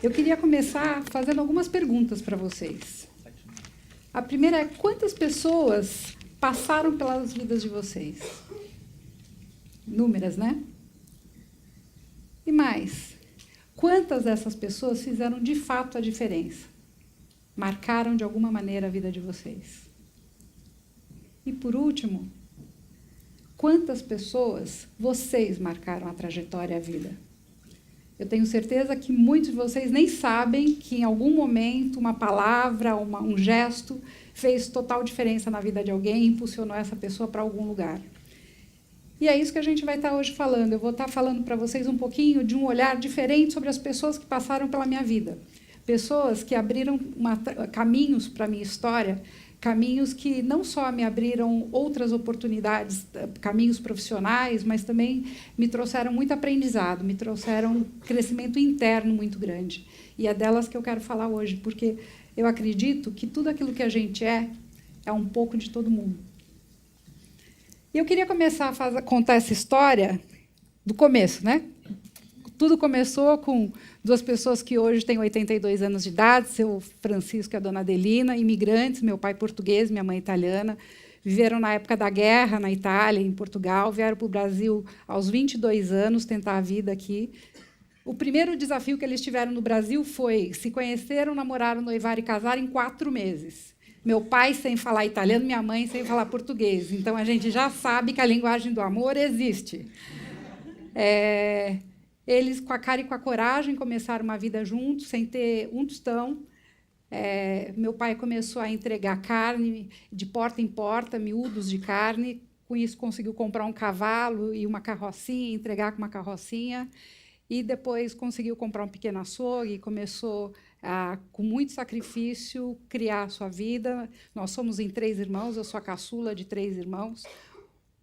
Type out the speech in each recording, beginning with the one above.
Eu queria começar fazendo algumas perguntas para vocês. A primeira é: quantas pessoas passaram pelas vidas de vocês? Inúmeras, né? E mais, quantas dessas pessoas fizeram de fato a diferença? Marcaram de alguma maneira a vida de vocês? E por último, quantas pessoas vocês marcaram a trajetória e a vida? Eu tenho certeza que muitos de vocês nem sabem que em algum momento uma palavra, um gesto fez total diferença na vida de alguém e impulsionou essa pessoa para algum lugar. E é isso que a gente vai estar hoje falando. Eu vou estar falando para vocês um pouquinho de um olhar diferente sobre as pessoas que passaram pela minha vida. Pessoas que abriram caminhos para a minha história, caminhos que não só me abriram outras oportunidades, caminhos profissionais, mas também me trouxeram muito aprendizado, me trouxeram um crescimento interno muito grande. E é delas que eu quero falar hoje, porque eu acredito que tudo aquilo que a gente é um pouco de todo mundo. E eu queria começar a contar essa história do começo, né? Tudo começou com duas pessoas que hoje têm 82 anos de idade, seu Francisco e a dona Adelina, imigrantes, meu pai português, minha mãe italiana, viveram na época da guerra na Itália, em Portugal, vieram para o Brasil aos 22 anos tentar a vida aqui. O primeiro desafio que eles tiveram no Brasil foi: se conheceram, namoraram, noivaram e casaram em 4 meses. Meu pai sem falar italiano, minha mãe sem falar português. Então, a gente já sabe que a linguagem do amor existe. Eles, com a cara e com a coragem, começaram uma vida juntos, sem ter um tostão. Meu pai começou a entregar carne de porta em porta, miúdos de carne. Com isso, conseguiu comprar um cavalo e uma carrocinha, entregar com uma carrocinha. E depois conseguiu comprar um pequeno açougue e começou, com muito sacrifício, criar a sua vida. Nós somos em 3 irmãos, eu sou a caçula de 3 irmãos.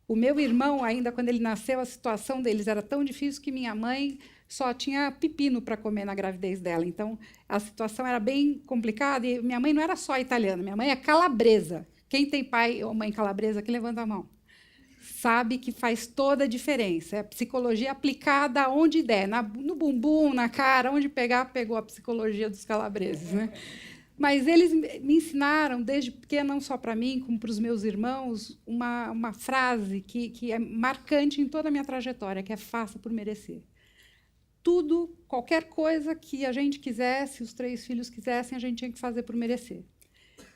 O meu irmão, ainda quando ele nasceu, a situação deles era tão difícil que minha mãe só tinha pepino para comer na gravidez dela. Então, a situação era bem complicada. E minha mãe não era só italiana, minha mãe é calabresa. Quem tem pai ou mãe calabresa aqui, levanta a mão. Sabe que faz toda a diferença. É a psicologia aplicada onde der, no bumbum, na cara, onde pegar, pegou a psicologia dos calabreses, né? Mas eles me ensinaram, desde pequena, não só para mim, como para os meus irmãos, uma frase que é marcante em toda a minha trajetória, que é: faça por merecer. Tudo, qualquer coisa que a gente quisesse, os 3 filhos quisessem, a gente tinha que fazer por merecer.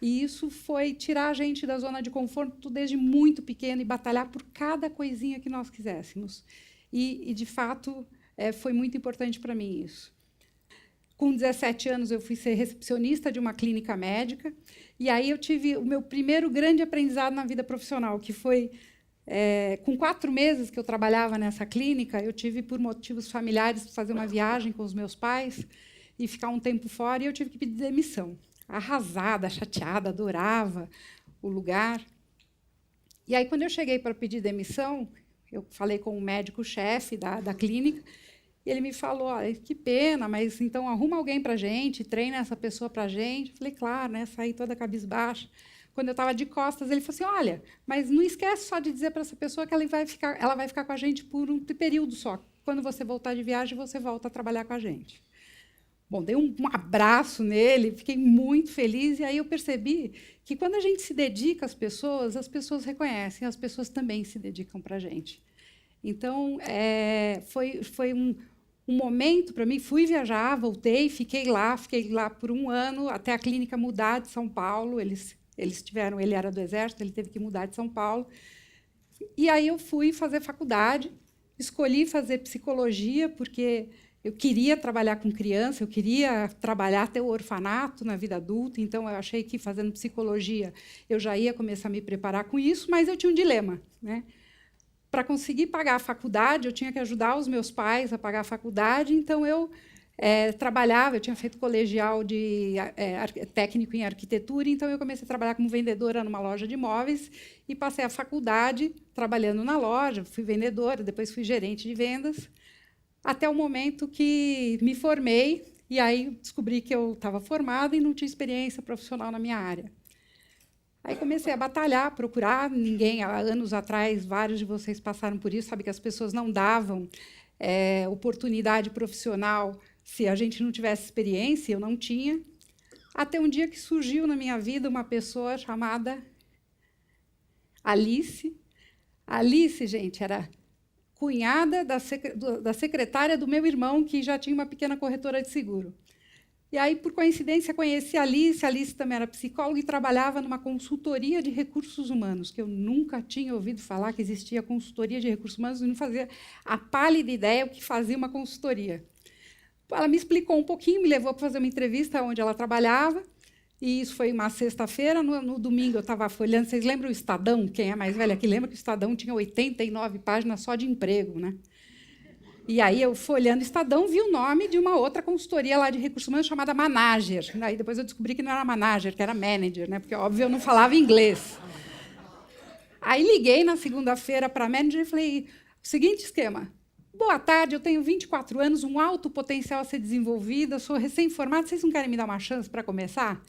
E isso foi tirar a gente da zona de conforto desde muito pequeno e batalhar por cada coisinha que nós quiséssemos. E de fato, foi muito importante para mim isso. Com 17 anos, eu fui ser recepcionista de uma clínica médica, e aí eu tive o meu primeiro grande aprendizado na vida profissional, que foi, com 4 meses que eu trabalhava nessa clínica, eu tive, por motivos familiares, fazer uma viagem com os meus pais e ficar um tempo fora, e eu tive que pedir demissão. Arrasada, chateada, adorava o lugar. E aí, quando eu cheguei para pedir demissão, eu falei com o médico-chefe da clínica, e ele me falou: olha, que pena, mas então arruma alguém para a gente, treina essa pessoa para a gente. Eu falei: claro, né? Saí toda cabisbaixa. Quando eu estava de costas, ele falou assim: olha, mas não esquece só de dizer para essa pessoa que ela vai ficar com a gente por um período só. Quando você voltar de viagem, você volta a trabalhar com a gente. Bom, dei um abraço nele, fiquei muito feliz, e aí eu percebi que, quando a gente se dedica às pessoas, as pessoas reconhecem, as pessoas também se dedicam para a gente. Então, foi um momento para mim. Fui viajar, voltei, fiquei lá por 1 ano, até a clínica mudar de São Paulo. Ele era do Exército, ele teve que mudar de São Paulo. E aí eu fui fazer faculdade, escolhi fazer psicologia, porque eu queria trabalhar com criança, eu queria trabalhar até o orfanato na vida adulta, então eu achei que, fazendo psicologia, eu já ia começar a me preparar com isso, mas eu tinha um dilema, né? Para conseguir pagar a faculdade, eu tinha que ajudar os meus pais a pagar a faculdade, então eu trabalhava, eu tinha feito colegial de técnico em arquitetura, então eu comecei a trabalhar como vendedora numa loja de imóveis e passei a faculdade trabalhando na loja, fui vendedora, depois fui gerente de vendas, até o momento que me formei, e aí descobri que eu estava formada e não tinha experiência profissional na minha área. Aí comecei a batalhar, a procurar. Há anos atrás, vários de vocês passaram por isso, sabe que as pessoas não davam oportunidade profissional se a gente não tivesse experiência, eu não tinha, até um dia que surgiu na minha vida uma pessoa chamada Alice. Alice, gente, era cunhada da secretária do meu irmão, que já tinha uma pequena corretora de seguro. E aí, por coincidência, conheci a Alice. A Alice também era psicóloga e trabalhava numa consultoria de recursos humanos, que eu nunca tinha ouvido falar que existia consultoria de recursos humanos, e não fazia a pálida ideia o que fazia uma consultoria. Ela me explicou um pouquinho, me levou para fazer uma entrevista onde ela trabalhava, e isso foi uma sexta-feira. No domingo, eu estava folheando. Vocês lembram o Estadão? Quem é mais velho aqui lembra que o Estadão tinha 89 páginas só de emprego, né? E aí, eu folheando o Estadão, vi o nome de uma outra consultoria lá de recursos humanos chamada Manager. Aí, depois, eu descobri que não era Manager, que era Manager, né? Porque, óbvio, eu não falava inglês. Aí, liguei na segunda-feira para a Manager e falei, seguinte esquema: boa tarde, eu tenho 24 anos, um alto potencial a ser desenvolvido, eu sou recém-formada, vocês não querem me dar uma chance para começar?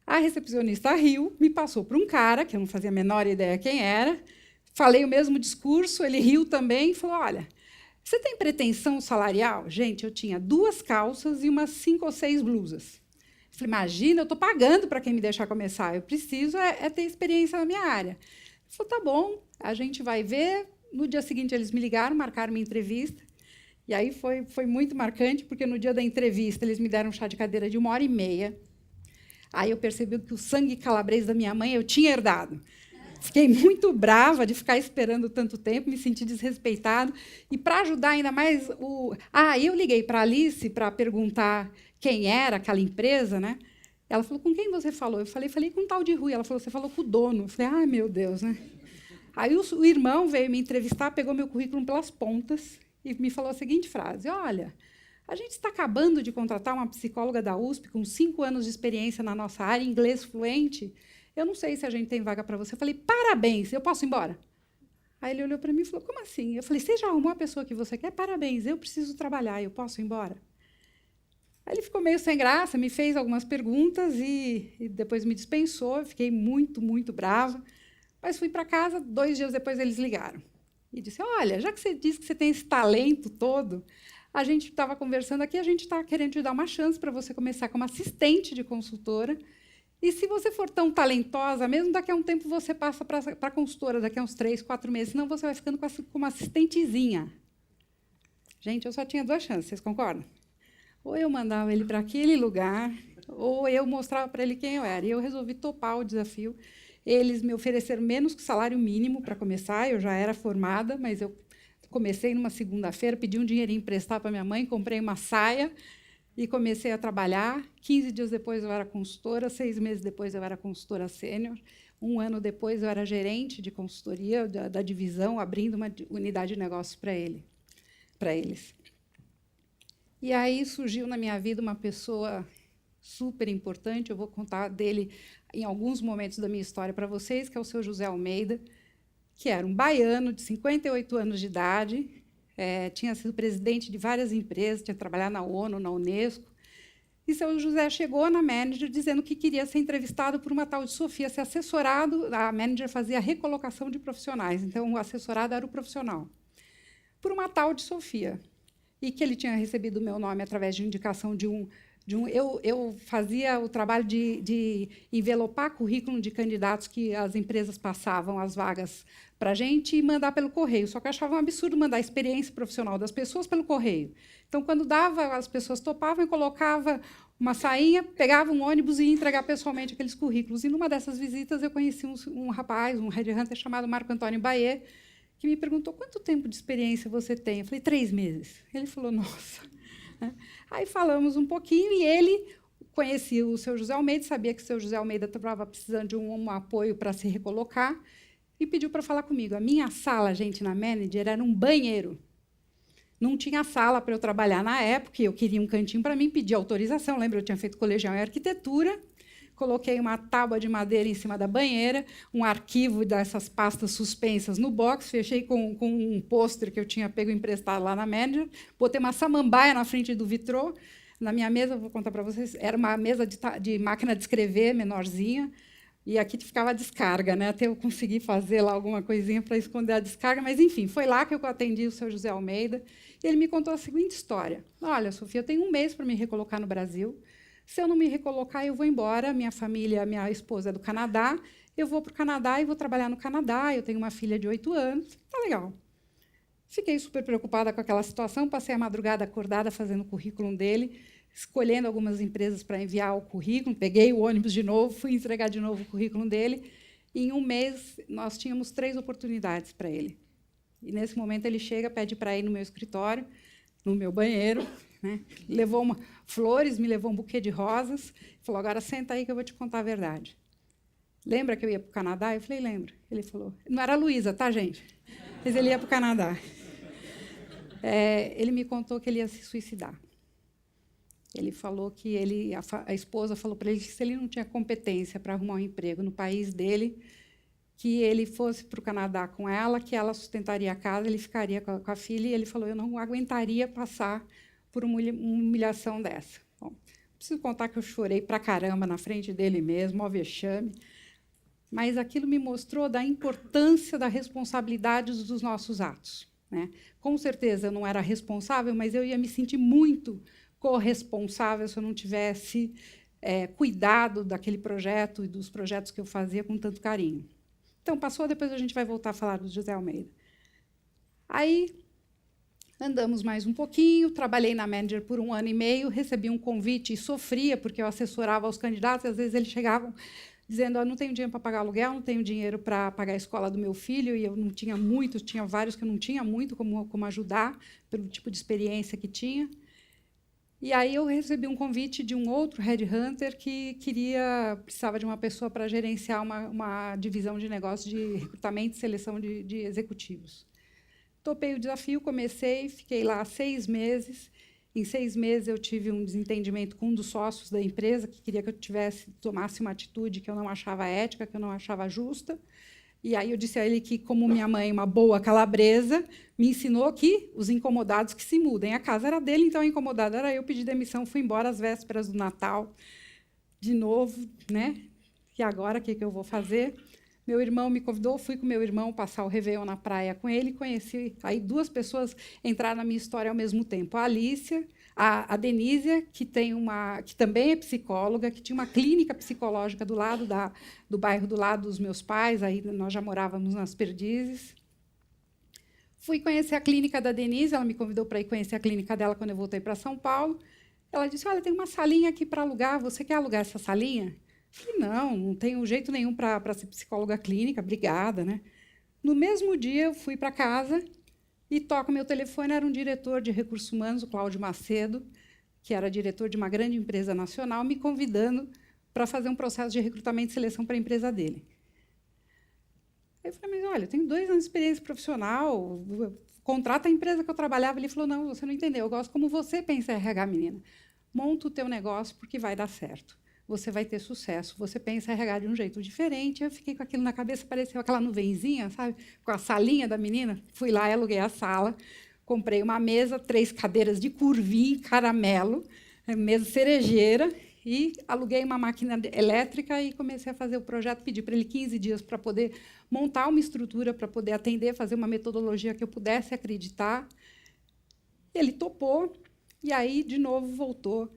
A recepcionista riu, me passou para um cara, que eu não fazia a menor ideia quem era, falei o mesmo discurso, ele riu também e falou, olha, você tem pretensão salarial? Gente, eu tinha 2 calças e umas 5 ou 6 blusas. Eu falei, imagina, eu estou pagando para quem me deixar começar, eu preciso ter experiência na minha área. Ele falou, tá bom, a gente vai ver. No dia seguinte, eles me ligaram, marcaram minha entrevista. E aí foi muito marcante, porque no dia da entrevista, eles me deram um chá de cadeira de 1h30. Aí eu percebi que o sangue calabrês da minha mãe eu tinha herdado. Fiquei muito brava de ficar esperando tanto tempo, me senti desrespeitado. E, para ajudar ainda mais, eu liguei para a Alice para perguntar quem era aquela empresa, né? Ela falou, com quem você falou? Eu falei com um tal de Rui. Ela falou, você falou com o dono. Eu falei, ai, meu Deus, né? Aí o irmão veio me entrevistar, pegou meu currículo pelas pontas e me falou a seguinte frase, olha, a gente está acabando de contratar uma psicóloga da USP com 5 anos de experiência na nossa área, inglês fluente. Eu não sei se a gente tem vaga para você. Eu falei, parabéns, eu posso ir embora? Aí ele olhou para mim e falou, como assim? Eu falei, você já arrumou a pessoa que você quer? Parabéns, eu preciso trabalhar, eu posso ir embora? Aí ele ficou meio sem graça, me fez algumas perguntas e depois me dispensou. Eu fiquei muito, muito brava. Mas fui para casa, 2 dias depois eles ligaram. E disse, olha, já que você disse que você tem esse talento todo, a gente estava conversando aqui, a gente está querendo te dar uma chance para você começar como assistente de consultora. E, se você for tão talentosa, mesmo daqui a um tempo você passa para a consultora, daqui a uns 3, 4 meses, senão você vai ficando como assistentezinha. Gente, eu só tinha 2 chances, vocês concordam? Ou eu mandava ele para aquele lugar, ou eu mostrava para ele quem eu era. E eu resolvi topar o desafio. Eles me ofereceram menos que o salário mínimo para começar. Eu já era formada, mas eu comecei numa segunda-feira, pedi um dinheirinho emprestado para minha mãe, comprei uma saia e comecei a trabalhar. 15 dias depois eu era consultora, 6 meses depois eu era consultora sênior, 1 ano depois eu era gerente de consultoria da divisão, abrindo uma unidade de negócios para eles. E aí surgiu na minha vida uma pessoa super importante, eu vou contar dele em alguns momentos da minha história para vocês, que é o seu José Almeida, que era um baiano de 58 anos de idade, tinha sido presidente de várias empresas, tinha trabalhado na ONU, na Unesco. E seu José chegou na Manager dizendo que queria ser entrevistado por uma tal de Sofia, ser assessorado. A Manager fazia a recolocação de profissionais, então o assessorado era o profissional, por uma tal de Sofia. E que ele tinha recebido o meu nome através de indicação de um. Eu fazia o trabalho de envelopar currículo de candidatos que as empresas passavam as vagas para a gente e mandar pelo correio. Só que eu achava um absurdo mandar a experiência profissional das pessoas pelo correio. Então, quando dava, as pessoas topavam e colocava uma sainha, pegava um ônibus e ia entregar pessoalmente aqueles currículos. E, numa dessas visitas, eu conheci um rapaz, um headhunter chamado Marco Antônio Baê, que me perguntou, quanto tempo de experiência você tem? Eu falei, 3 meses. Ele falou, nossa. Aí falamos um pouquinho e ele conhecia o seu José Almeida, sabia que o seu José Almeida estava precisando de um apoio para se recolocar e pediu para falar comigo. A minha sala, gente, na Manager, era um banheiro. Não tinha sala para eu trabalhar na época, eu queria um cantinho para mim, pedi autorização. Lembra, eu tinha feito colegial em arquitetura, coloquei uma tábua de madeira em cima da banheira, um arquivo dessas pastas suspensas no box, fechei com um pôster que eu tinha pego emprestado lá na Manager, botei uma samambaia na frente do vitrô. Na minha mesa, vou contar para vocês, era uma mesa de máquina de escrever, menorzinha, E aqui ficava a descarga, né? Até eu conseguir fazer lá alguma coisinha para esconder a descarga, mas, enfim, foi lá que eu atendi o seu José Almeida. E ele me contou a seguinte história: olha, Sofia, eu tenho um mês para me recolocar no Brasil. Se eu não me recolocar, eu vou embora. Minha família, minha esposa é do Canadá. Eu vou para o Canadá e vou trabalhar no Canadá. Eu tenho uma filha de 8 anos. Tá legal. Fiquei super preocupada com aquela situação. Passei a madrugada acordada fazendo o currículo dele, escolhendo algumas empresas para enviar o currículo. Peguei o ônibus de novo, fui entregar de novo o currículo dele. E, em um mês, nós tínhamos 3 oportunidades para ele. E, nesse momento, ele chega, pede para ir no meu escritório, no meu banheiro, né? Levou flores, me levou um buquê de rosas, falou: agora senta aí que eu vou te contar a verdade. Lembra que eu ia para o Canadá? Eu falei: lembro. Ele falou: não era a Luísa, tá, gente? Mas ele ia para o Canadá. Ele me contou que ele ia se suicidar. Ele falou que a esposa falou para ele que, se ele não tinha competência para arrumar um emprego no país dele, que ele fosse para o Canadá com ela, que ela sustentaria a casa, ele ficaria com a filha, e ele falou: eu não aguentaria passar por uma humilhação dessa. Bom, preciso contar que eu chorei pra caramba na frente dele mesmo, ao vexame, mas aquilo me mostrou da importância da responsabilidade dos nossos atos, né? Com certeza eu não era responsável, mas eu ia me sentir muito corresponsável se eu não tivesse cuidado daquele projeto e dos projetos que eu fazia com tanto carinho. Então, passou, depois a gente vai voltar a falar do José Almeida. Aí, andamos mais um pouquinho, trabalhei na Manager por 1 ano e meio, recebi um convite e sofria, porque eu assessorava os candidatos, e, às vezes, eles chegavam dizendo: não tenho dinheiro para pagar aluguel, não tenho dinheiro para pagar a escola do meu filho, e eu não tinha muito, tinha vários que eu não tinha muito como ajudar, pelo tipo de experiência que tinha. E aí eu recebi um convite de um outro headhunter que precisava de uma pessoa para gerenciar uma divisão de negócios de recrutamento e seleção de executivos. Topei o desafio, comecei, fiquei lá 6 meses. Em 6 meses, eu tive um desentendimento com um dos sócios da empresa, que queria que eu tomasse uma atitude que eu não achava ética, que eu não achava justa. E aí eu disse a ele que, como minha mãe, uma boa calabresa, me ensinou que os incomodados que se mudem. A casa era dele, então a incomodada era eu. Pedi demissão, fui embora às vésperas do Natal, de novo, né? E agora, o que eu vou fazer? Meu irmão me convidou, fui com meu irmão passar o Réveillon na praia com ele, conheci aí 2 pessoas entraram na minha história ao mesmo tempo. A Alicia, a Denísia, que também é psicóloga, que tinha uma clínica psicológica do bairro do lado dos meus pais, aí nós já morávamos nas Perdizes. Fui conhecer a clínica da Denise, ela me convidou para ir conhecer a clínica dela quando eu voltei para São Paulo. Ela disse: olha, tem uma salinha aqui para alugar, você quer alugar essa salinha? Falei: não tenho jeito nenhum para ser psicóloga clínica, obrigada, né? No mesmo dia, eu fui para casa e toco meu telefone, era um diretor de recursos humanos, o Cláudio Macedo, que era diretor de uma grande empresa nacional, me convidando para fazer um processo de recrutamento e seleção para a empresa dele. Aí eu falei: mas, olha, eu tenho 2 anos de experiência profissional, contrata a empresa que eu trabalhava. Ele falou: não, você não entendeu, eu gosto como você pensa em RH, menina. Monta o teu negócio porque vai dar certo. Você vai ter sucesso. Você pensa em RH de um jeito diferente. Eu fiquei com aquilo na cabeça, pareceu aquela nuvenzinha, sabe? Com a salinha da menina. Fui lá e aluguei a sala, comprei uma mesa, 3 cadeiras de curvim, caramelo, mesa cerejeira, e aluguei uma máquina elétrica e comecei a fazer o projeto. Pedi para ele 15 dias para poder montar uma estrutura, para poder atender, fazer uma metodologia que eu pudesse acreditar. Ele topou, e aí, de novo, voltou.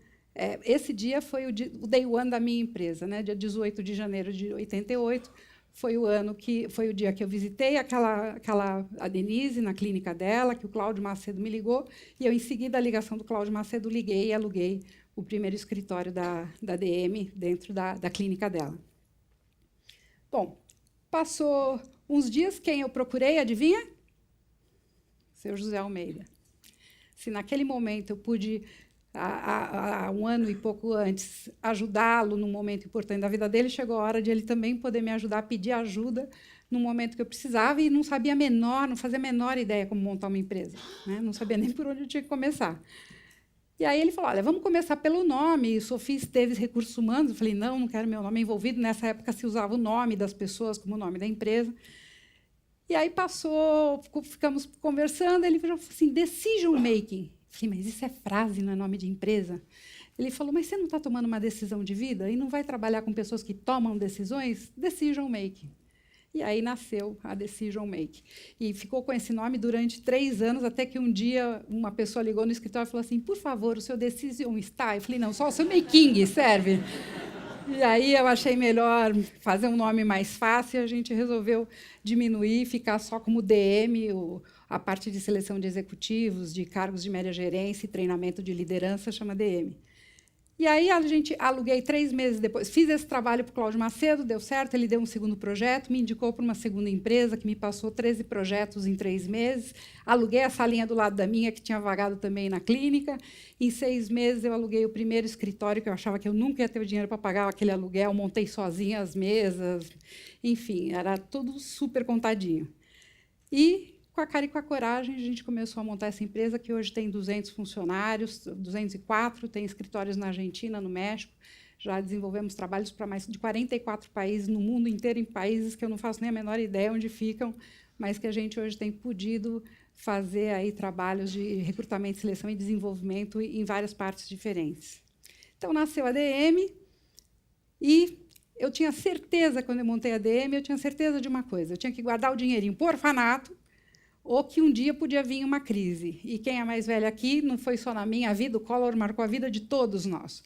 Esse dia foi o day one da minha empresa, né? Dia 18 de janeiro de 88, foi o dia que eu visitei a Denise na clínica dela, que o Cláudio Macedo me ligou, e eu, em seguida, a ligação do Cláudio Macedo, liguei e aluguei o primeiro escritório da DM dentro da clínica dela. Bom, passou uns dias, quem eu procurei, adivinha? Seu José Almeida. Se naquele momento eu pude, há 1 ano e pouco antes, ajudá-lo num momento importante da vida dele, chegou a hora de ele também poder me ajudar, pedir ajuda no momento que eu precisava, e não fazia a menor ideia como montar uma empresa, né? Não sabia nem por onde eu tinha que começar. E aí ele falou: olha, vamos começar pelo nome. Sofia Esteves, Recursos Humanos. Eu falei: não quero meu nome envolvido. Nessa época se usava o nome das pessoas como o nome da empresa. E aí ficamos conversando, ele falou assim: decision making. Eu falei: mas isso é frase, não é nome de empresa? Ele falou, mas você não está tomando uma decisão de vida e não vai trabalhar com pessoas que tomam decisões? Decision Making. E aí nasceu a Decision Making. E ficou com esse nome durante 3 anos, até que um dia uma pessoa ligou no escritório e falou assim, por favor, o seu Decision está? Eu falei, não, só o seu Making serve. E aí eu achei melhor fazer um nome mais fácil, e a gente resolveu diminuir, ficar só como DM, a parte de seleção de executivos, de cargos de média gerência e treinamento de liderança, chama DM. E aí a gente aluguei 3 meses depois, fiz esse trabalho para o Cláudio Macedo, deu certo, ele deu um segundo projeto, me indicou para uma segunda empresa, que me passou 13 projetos em 3 meses, aluguei a salinha do lado da minha, que tinha vagado também na clínica, em 6 meses eu aluguei o primeiro escritório, que eu achava que eu nunca ia ter o dinheiro para pagar aquele aluguel, montei sozinha as mesas, enfim, era tudo super contadinho. E com a cara e com a coragem, a gente começou a montar essa empresa, que hoje tem 200 funcionários, 204, tem escritórios na Argentina, no México. Já desenvolvemos trabalhos para mais de 44 países, no mundo inteiro, em países que eu não faço nem a menor ideia onde ficam, mas que a gente hoje tem podido fazer aí trabalhos de recrutamento, seleção e desenvolvimento em várias partes diferentes. Então, nasceu a DM, e eu tinha certeza, quando eu montei a DM, eu tinha certeza de uma coisa, eu tinha que guardar o dinheirinho para o orfanato, ou que um dia podia vir uma crise. E quem é mais velha aqui, não foi só na minha vida, o Collor marcou a vida de todos nós,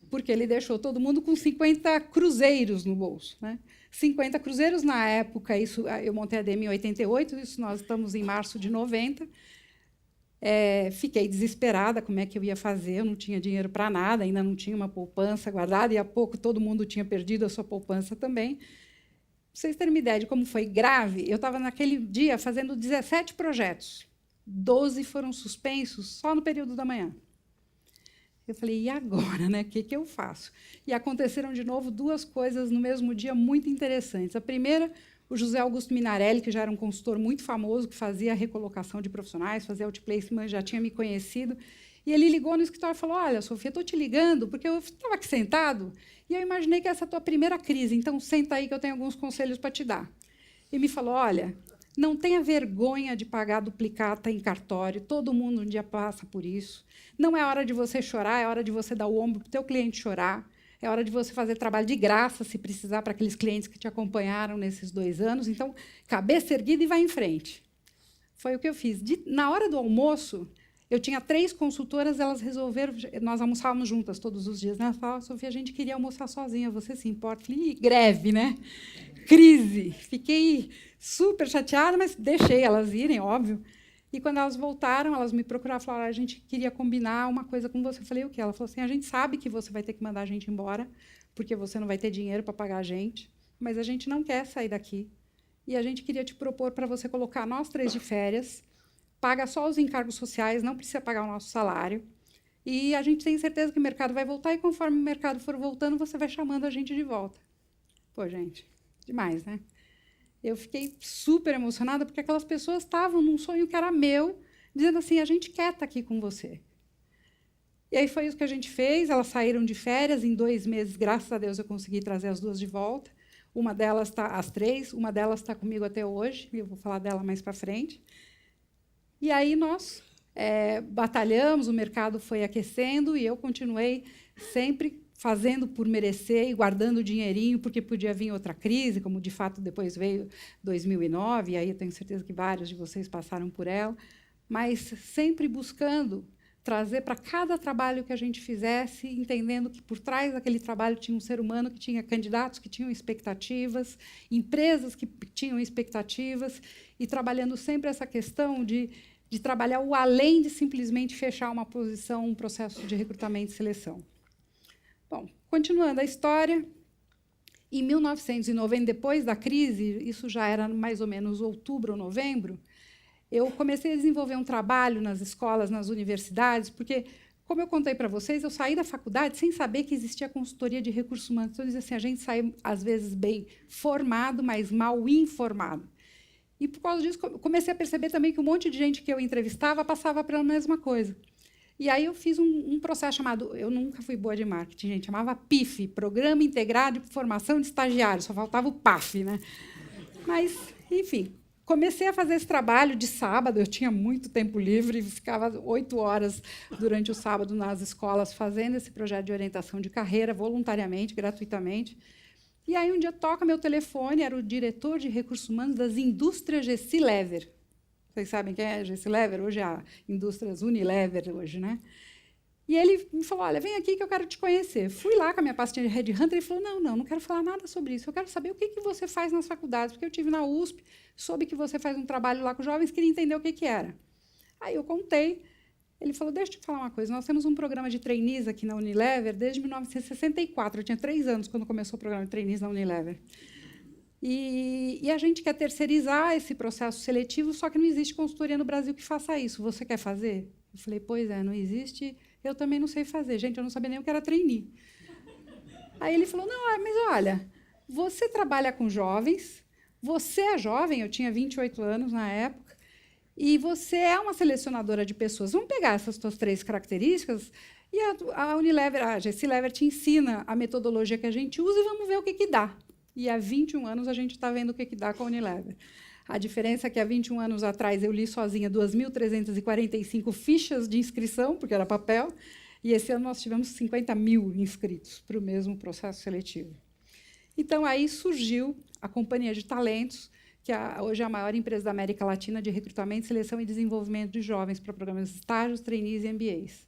porque ele deixou todo mundo com 50 cruzeiros no bolso, né? 50 cruzeiros na época, isso, eu montei a DM em 88, isso nós estamos em março de 90. Fiquei desesperada, como é que eu ia fazer? Eu não tinha dinheiro para nada, ainda não tinha uma poupança guardada, e há pouco todo mundo tinha perdido a sua poupança também. Para vocês terem uma ideia de como foi grave, eu estava naquele dia fazendo 17 projetos. 12 foram suspensos só no período da manhã. Eu falei, e agora, né? O que eu faço? E aconteceram de novo 2 coisas no mesmo dia muito interessantes. A primeira, o José Augusto Minarelli, que já era um consultor muito famoso, que fazia a recolocação de profissionais, fazia outplacement, já tinha me conhecido. E ele ligou no escritório e falou, olha, Sofia, estou te ligando, porque eu estava aqui sentado e eu imaginei que essa é a tua primeira crise, então senta aí que eu tenho alguns conselhos para te dar. E me falou, olha, não tenha vergonha de pagar duplicata em cartório, todo mundo um dia passa por isso. Não é hora de você chorar, é hora de você dar o ombro para o teu cliente chorar, é hora de você fazer trabalho de graça, se precisar, para aqueles clientes que te acompanharam nesses 2 anos. Então, cabeça erguida e vai em frente. Foi o que eu fiz. Na hora do almoço, eu tinha 3 consultoras, elas resolveram, nós almoçávamos juntas todos os dias, né? Elas falavam, Sofia, a gente queria almoçar sozinha, você se importa? Eu falei, greve, né? Crise. Fiquei super chateada, mas deixei elas irem, óbvio. E, quando elas voltaram, elas me procuraram e falaram, a gente queria combinar uma coisa com você. Eu falei, o quê? Ela falou assim, a gente sabe que você vai ter que mandar a gente embora, porque você não vai ter dinheiro para pagar a gente, mas a gente não quer sair daqui. E a gente queria te propor para você colocar nós 3 de férias, paga só os encargos sociais, não precisa pagar o nosso salário, e a gente tem certeza que o mercado vai voltar, e conforme o mercado for voltando, você vai chamando a gente de volta. Pô, gente, demais, né? Eu fiquei super emocionada, porque aquelas pessoas estavam num sonho que era meu, dizendo assim, a gente quer estar aqui com você. E aí foi isso que a gente fez, elas saíram de férias, em 2 meses, graças a Deus, eu consegui trazer as 2 de volta. Uma delas está, as 3, uma delas está comigo até hoje, e eu vou falar dela mais para frente. E aí nós batalhamos, o mercado foi aquecendo, e eu continuei sempre fazendo por merecer e guardando dinheirinho, porque podia vir outra crise, como, de fato, depois veio 2009, e aí eu tenho certeza que vários de vocês passaram por ela, mas sempre buscando trazer para cada trabalho que a gente fizesse, entendendo que por trás daquele trabalho tinha um ser humano, que tinha candidatos que tinham expectativas, empresas que tinham expectativas, e trabalhando sempre essa questão de trabalhar o além de simplesmente fechar uma posição, um processo de recrutamento e seleção. Bom, continuando a história, em 1990, depois da crise, isso já era mais ou menos outubro ou novembro, eu comecei a desenvolver um trabalho nas escolas, nas universidades, porque, como eu contei para vocês, eu saí da faculdade sem saber que existia consultoria de recursos humanos. Então, assim, a gente sai, às vezes, bem formado, mas mal informado. E, por causa disso, comecei a perceber também que um monte de gente que eu entrevistava passava pela mesma coisa. E aí eu fiz um processo chamado, eu nunca fui boa de marketing, gente, chamava PIF, Programa Integrado de Formação de Estagiários, só faltava o PAF, né? Mas, enfim, comecei a fazer esse trabalho de sábado, eu tinha muito tempo livre, ficava 8 horas durante o sábado nas escolas fazendo esse projeto de orientação de carreira, voluntariamente, gratuitamente. E aí um dia toca meu telefone, era o diretor de recursos humanos das indústrias Gessi Lever. Vocês sabem quem é a Gessi Lever? Hoje é a Indústrias Unilever, hoje, né? E ele me falou, olha, vem aqui que eu quero te conhecer. Fui lá com a minha pastinha de headhunter e falou, não quero falar nada sobre isso. Eu quero saber o que você faz nas faculdades, porque eu tive na USP, soube que você faz um trabalho lá com jovens, queria entender o que era. Aí eu contei. Ele falou, deixa eu te falar uma coisa, nós temos um programa de trainees aqui na Unilever desde 1964. Eu tinha 3 anos quando começou o programa de trainees na Unilever. E a gente quer terceirizar esse processo seletivo, só que não existe consultoria no Brasil que faça isso. Você quer fazer? Eu falei, pois é, não existe. Eu também não sei fazer. Gente, eu não sabia nem o que era trainee. Aí ele falou, não, mas olha, você trabalha com jovens, você é jovem, eu tinha 28 anos na época, e você é uma selecionadora de pessoas. Vamos pegar essas suas 3 características e a Unilever, a Gessi Lever te ensina a metodologia que a gente usa e vamos ver o que dá. E há 21 anos a gente está vendo o que dá com a Unilever. A diferença é que há 21 anos atrás eu li sozinha 2.345 fichas de inscrição, porque era papel, e esse ano nós tivemos 50 mil inscritos para o mesmo processo seletivo. Então, aí surgiu a Companhia de Talentos, que hoje é a maior empresa da América Latina de recrutamento, seleção e desenvolvimento de jovens para programas de estágios, trainees e MBAs.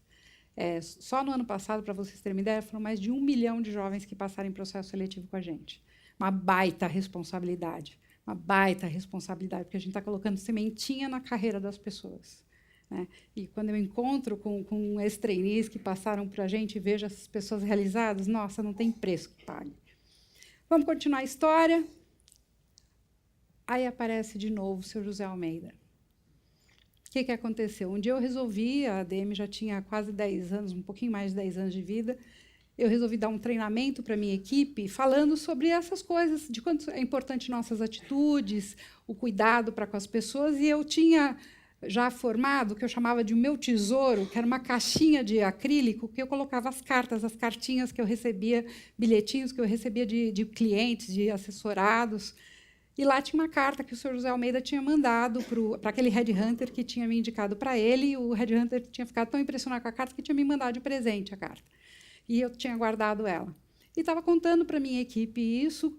Só no ano passado, para vocês terem uma ideia, foram mais de 1 milhão de jovens que passaram em processo seletivo com a gente. Uma baita responsabilidade. Uma baita responsabilidade, porque a gente está colocando sementinha na carreira das pessoas, né? E quando eu encontro com esses trainees que passaram para a gente e vejo essas pessoas realizadas, nossa, não tem preço que pague. Vamos continuar a história. Aí aparece de novo o seu José Almeida. O que aconteceu? Um dia eu resolvi, a ADM já tinha quase 10 anos, um pouquinho mais de 10 anos de vida, eu resolvi dar um treinamento para a minha equipe, falando sobre essas coisas, de quanto é importante nossas atitudes, o cuidado para com as pessoas, e eu tinha já formado o que eu chamava de o meu tesouro, que era uma caixinha de acrílico, que eu colocava as cartas, as cartinhas que eu recebia, bilhetinhos que eu recebia de clientes, de assessorados, e lá tinha uma carta que o senhor José Almeida tinha mandado para aquele headhunter que tinha me indicado para ele, e o headhunter tinha ficado tão impressionado com a carta que tinha me mandado de presente a carta. E eu tinha guardado ela. E estava contando para a minha equipe isso,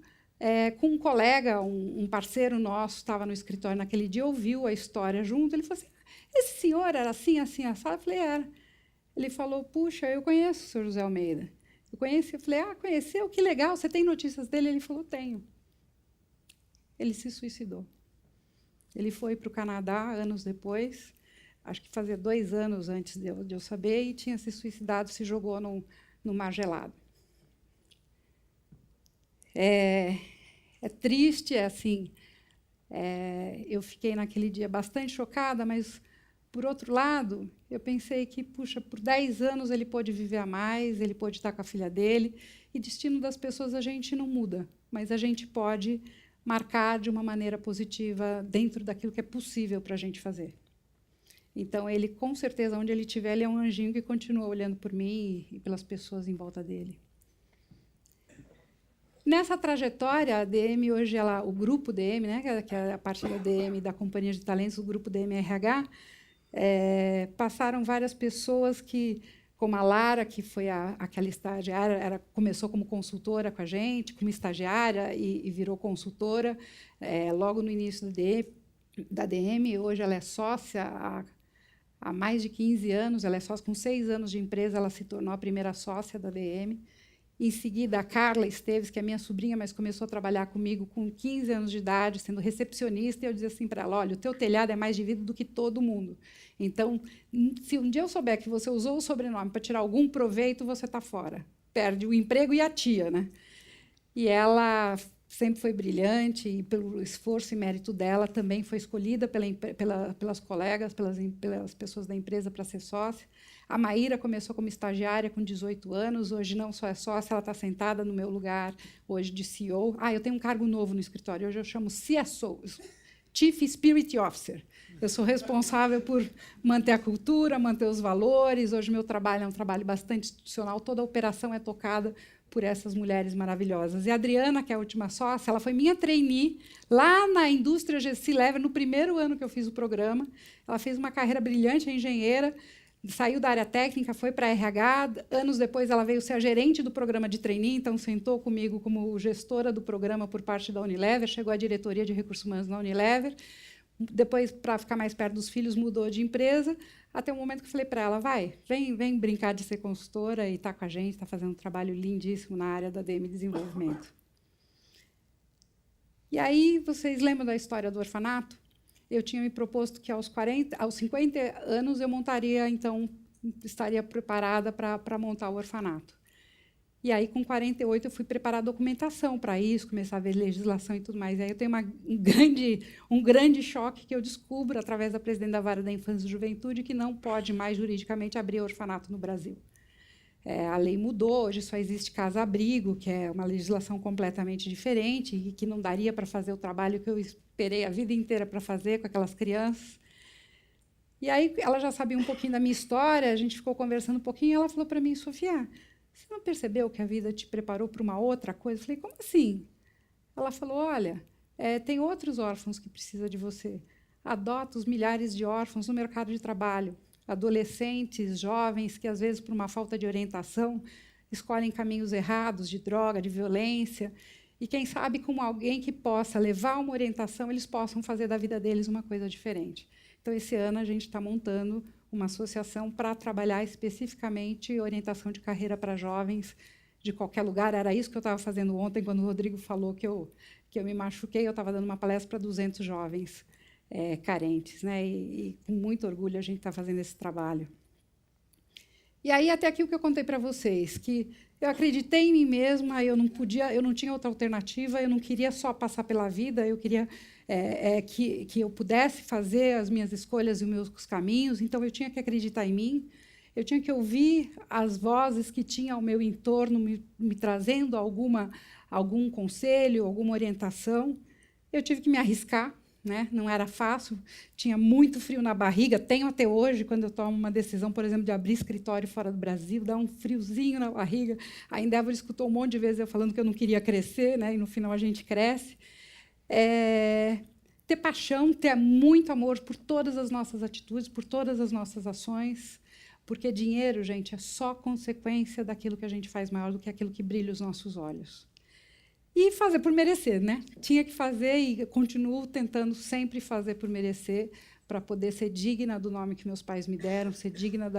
com um colega, um parceiro nosso, estava no escritório naquele dia, ouviu a história junto, ele falou assim, esse senhor era assim, assim, assado? Eu falei, era. Ele falou, puxa, eu conheço o senhor José Almeida. Eu conheci, eu falei, conheceu? Que legal, você tem notícias dele? Ele falou, tenho. Ele se suicidou. Ele foi para o Canadá anos depois, acho que fazia 2 anos antes de eu saber, e tinha se suicidado, se jogou no mar gelado. É triste, assim. Eu fiquei naquele dia bastante chocada, mas, por outro lado, eu pensei que, puxa, por 10 anos ele pôde viver a mais, ele pôde estar com a filha dele, e destino das pessoas a gente não muda, mas a gente pode marcar de uma maneira positiva dentro daquilo que é possível para a gente fazer. Então, ele, com certeza, onde ele estiver, ele é um anjinho que continua olhando por mim e pelas pessoas em volta dele. Nessa trajetória, a DM, hoje, o grupo DM, né, que é a parte da DM da Companhia de Talentos, o grupo DM-RH, passaram várias pessoas que, como a Lara, que foi aquela estagiária, começou como consultora com a gente, como estagiária e virou consultora logo no início da DM. Hoje ela é sócia há mais de 15 anos, ela é sócia com 6 anos de empresa, ela se tornou a primeira sócia da DM. Em seguida, a Carla Esteves, que é minha sobrinha, mas começou a trabalhar comigo com 15 anos de idade, sendo recepcionista, e eu dizia assim para ela, olha, o teu telhado é mais de vidro do que todo mundo. Então, se um dia eu souber que você usou o sobrenome para tirar algum proveito, você está fora. Perde o emprego e a tia, né? E ela sempre foi brilhante, e pelo esforço e mérito dela, também foi escolhida pelas colegas, pelas pessoas da empresa para ser sócia. A Maíra começou como estagiária com 18 anos, hoje não só é sócia, ela está sentada no meu lugar, hoje de CEO. Eu tenho um cargo novo no escritório, hoje eu chamo CSO, Chief Spirit Officer. Eu sou responsável por manter a cultura, manter os valores. Hoje, meu trabalho é um trabalho bastante institucional, toda a operação é tocada por essas mulheres maravilhosas. E a Adriana, que é a última sócia, ela foi minha trainee lá na indústria GC Lever, no primeiro ano que eu fiz o programa. Ela fez uma carreira brilhante, é engenheira, saiu da área técnica, foi para a RH. Anos depois, ela veio ser a gerente do programa de trainee, então sentou comigo como gestora do programa por parte da Unilever, chegou à diretoria de recursos humanos na Unilever. Depois, para ficar mais perto dos filhos, mudou de empresa, até o momento que eu falei para ela, vem brincar de ser consultora e está com a gente, está fazendo um trabalho lindíssimo na área da DM Desenvolvimento. E aí, vocês lembram da história do orfanato? Eu tinha me proposto que aos 50 anos eu montaria, então, estaria preparada para montar o orfanato. E aí, com 48, eu fui preparar a documentação para isso, começar a ver legislação e tudo mais. E aí eu tenho um grande choque que eu descubro, através da presidente da Vara da Infância e Juventude, que não pode mais juridicamente abrir orfanato no Brasil. A lei mudou, hoje só existe casa-abrigo, que é uma legislação completamente diferente e que não daria para fazer o trabalho que eu esperei a vida inteira para fazer com aquelas crianças. E aí ela já sabia um pouquinho da minha história, a gente ficou conversando um pouquinho, e ela falou para mim, Sofia, você não percebeu que a vida te preparou para uma outra coisa? Eu falei, como assim? Ela falou, olha, tem outros órfãos que precisam de você. Adota os milhares de órfãos no mercado de trabalho. Adolescentes, jovens, que, às vezes, por uma falta de orientação, escolhem caminhos errados de droga, de violência. E, quem sabe, com alguém que possa levar uma orientação, eles possam fazer da vida deles uma coisa diferente. Então, esse ano, a gente está montando uma associação para trabalhar especificamente orientação de carreira para jovens de qualquer lugar. Era isso que eu estava fazendo ontem, quando o Rodrigo falou que eu me machuquei. Eu estava dando uma palestra para 200 jovens carentes, né? E com muito orgulho a gente está fazendo esse trabalho. E aí, até aqui o que eu contei para vocês, que eu acreditei em mim mesma, eu não tinha outra alternativa, eu não queria só passar pela vida, eu queria que eu pudesse fazer as minhas escolhas e os meus caminhos, então eu tinha que acreditar em mim, eu tinha que ouvir as vozes que tinha ao meu entorno me trazendo algum conselho, alguma orientação. Eu tive que me arriscar, né? Não era fácil, tinha muito frio na barriga, tenho até hoje, quando eu tomo uma decisão, por exemplo, de abrir escritório fora do Brasil, dá um friozinho na barriga. A Endeavor escutou um monte de vezes eu falando que eu não queria crescer, né? E, no final, a gente cresce. Ter paixão, ter muito amor por todas as nossas atitudes, por todas as nossas ações, porque dinheiro, gente, é só consequência daquilo que a gente faz maior do que aquilo que brilha os nossos olhos. E fazer por merecer, né? Tinha que fazer e continuo tentando sempre fazer por merecer, para poder ser digna do nome que meus pais me deram, ser digna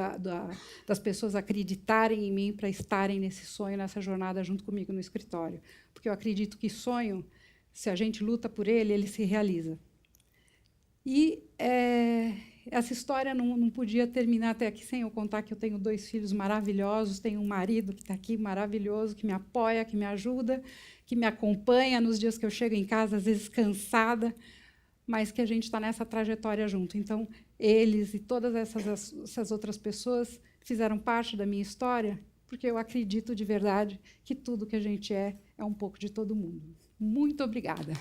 das pessoas acreditarem em mim para estarem nesse sonho, nessa jornada junto comigo no escritório. Porque eu acredito que sonho, se a gente luta por ele, ele se realiza. E essa história não podia terminar até aqui sem eu contar que eu tenho 2 filhos maravilhosos, tenho um marido que está aqui maravilhoso, que me apoia, que me ajuda, que me acompanha nos dias que eu chego em casa, às vezes cansada, mas que a gente está nessa trajetória junto. Então, eles e todas essas outras pessoas fizeram parte da minha história, porque eu acredito de verdade que tudo que a gente é um pouco de todo mundo. Muito obrigada.